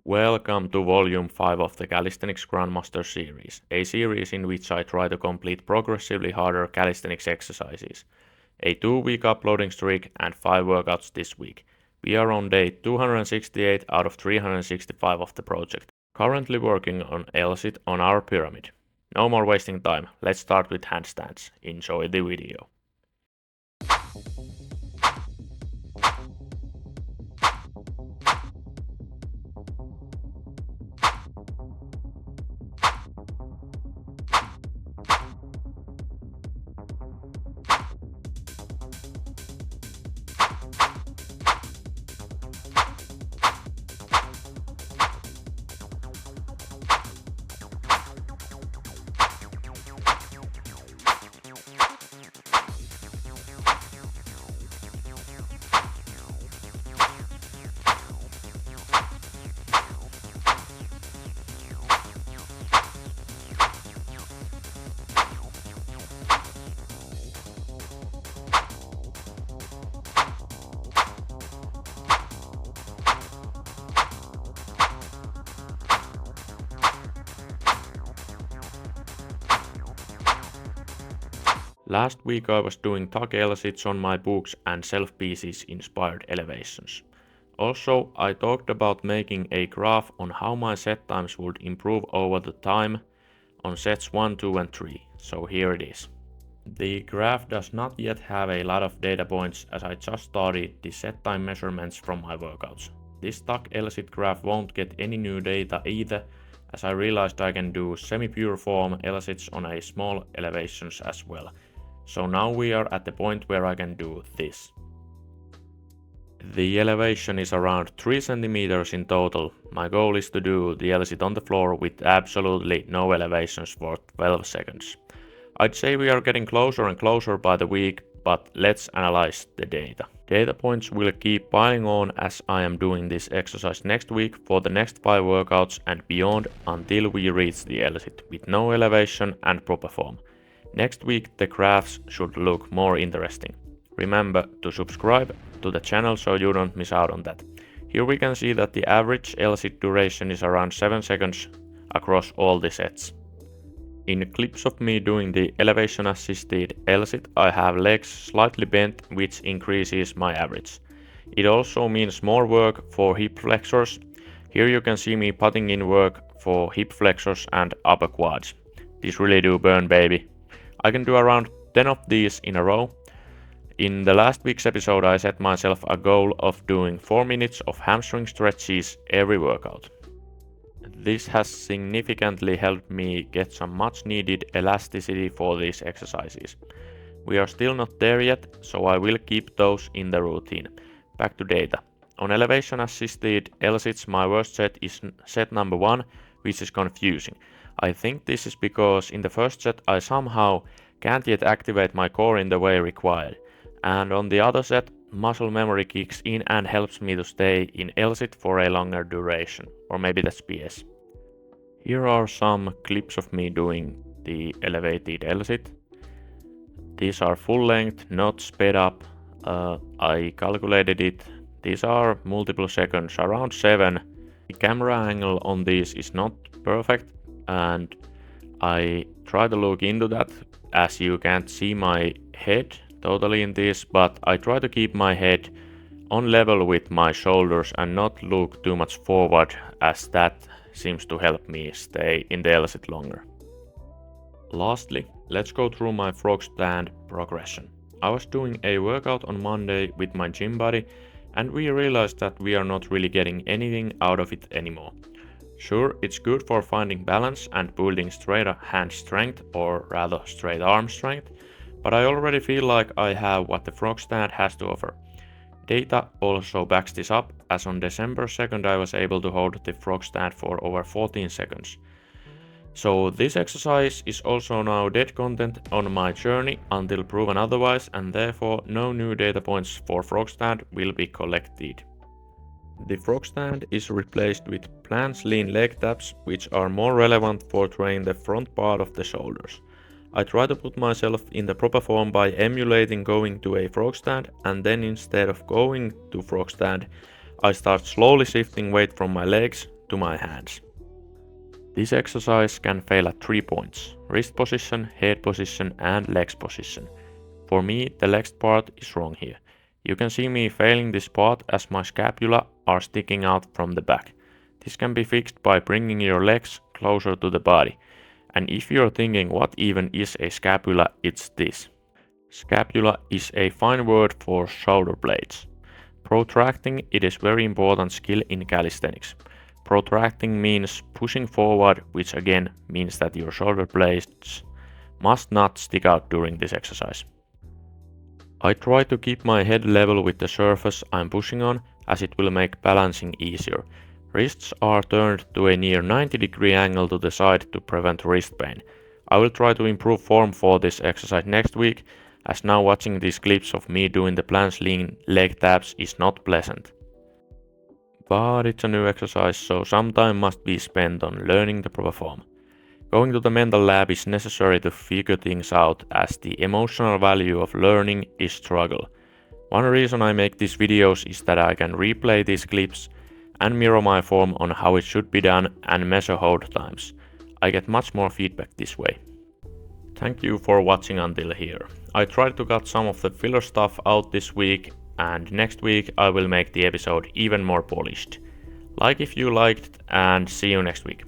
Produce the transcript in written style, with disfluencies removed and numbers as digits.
Welcome to Volume 5 of the Calisthenics Grandmaster series, a series in which I try to complete progressively harder calisthenics exercises. A 2-week uploading streak and 5 workouts this week. We are on day 268 out of 365 of the project, currently working on L-sit on our pyramid. No more wasting time, let's start with handstands. Enjoy the video. Last week I was doing tuck L-sits on my books and self-pieces inspired elevations. Also, I talked about making a graph on how my set times would improve over the time on sets 1, 2 and 3, so here it is. The graph does not yet have a lot of data points as I just started the set time measurements from my workouts. This tuck L-sit graph won't get any new data either, as I realized I can do semi-pure form L-sits on a small elevations as well. So now we are at the point where I can do this. The elevation is around 3 cm in total. My goal is to do the L-sit on the floor with absolutely no elevations for 12 seconds. I'd say we are getting closer and closer by the week, but let's analyze the data. Data points will keep piling on as I am doing this exercise next week for the next 5 workouts and beyond until we reach the L-sit with no elevation and proper form. Next week the graphs should look more interesting. Remember to subscribe to the channel so you don't miss out on that. Here we can see that the average L-sit duration is around 7 seconds across all the sets. In clips of me doing the elevation assisted L-sit, I have legs slightly bent, which increases my average. It also means more work for hip flexors. Here you can see me putting in work for hip flexors and upper quads. These really do burn, baby. I can do around 10 of these in a row. In the last week's episode I set myself a goal of doing 4 minutes of hamstring stretches every workout. This has significantly helped me get some much needed elasticity for these exercises. We are still not there yet, so I will keep those in the routine. Back to data. On elevation assisted L-sits my worst set is set number 1, which is confusing. I think this is because in the first set I somehow can't yet activate my core in the way required, and on the other set muscle memory kicks in and helps me to stay in L-sit for a longer duration, or maybe that's BS. Here are some clips of me doing the elevated L-sit. These are full length, not sped up. I calculated it. These are multiple seconds, around 7. The camera angle on these is not perfect, and I try to look into that as you can't see my head totally in this, but I try to keep my head on level with my shoulders and not look too much forward, as that seems to help me stay in the L-sit longer. Lastly, let's go through my frog stand progression. I was doing a workout on Monday with my gym buddy and we realized that we are not really getting anything out of it anymore. Sure, it's good for finding balance and building straight hand strength, or rather straight arm strength, but I already feel like I have what the frog stand has to offer. Data also backs this up, as on December 2nd I was able to hold the frog stand for over 14 seconds. So this exercise is also now dead content on my journey until proven otherwise, and therefore no new data points for frog stand will be collected. The frog stand is replaced with planche lean leg taps, which are more relevant for training the front part of the shoulders. I try to put myself in the proper form by emulating going to a frog stand, and then instead of going to frog stand, I start slowly shifting weight from my legs to my hands. This exercise can fail at 3 points: wrist position, head position and legs position. For me, the legs part is wrong here. You can see me failing this part as my scapula are sticking out from the back. This can be fixed by bringing your legs closer to the body. And if you're thinking what even is a scapula, it's this. Scapula is a fine word for shoulder blades. Protracting it is very important skill in calisthenics. Protracting means pushing forward, which again means that your shoulder blades must not stick out during this exercise. I try to keep my head level with the surface I'm pushing on, as it will make balancing easier. Wrists are turned to a near 90-degree angle to the side to prevent wrist pain. I will try to improve form for this exercise next week, as now watching these clips of me doing the planche lean leg taps is not pleasant. But it's a new exercise, so some time must be spent on learning the proper form. Going to the mental lab is necessary to figure things out, as the emotional value of learning is struggle. One reason I make these videos is that I can replay these clips and mirror my form on how it should be done and measure hold times. I get much more feedback this way. Thank you for watching until here. I tried to cut some of the filler stuff out this week, and next week I will make the episode even more polished. Like if you liked, and see you next week.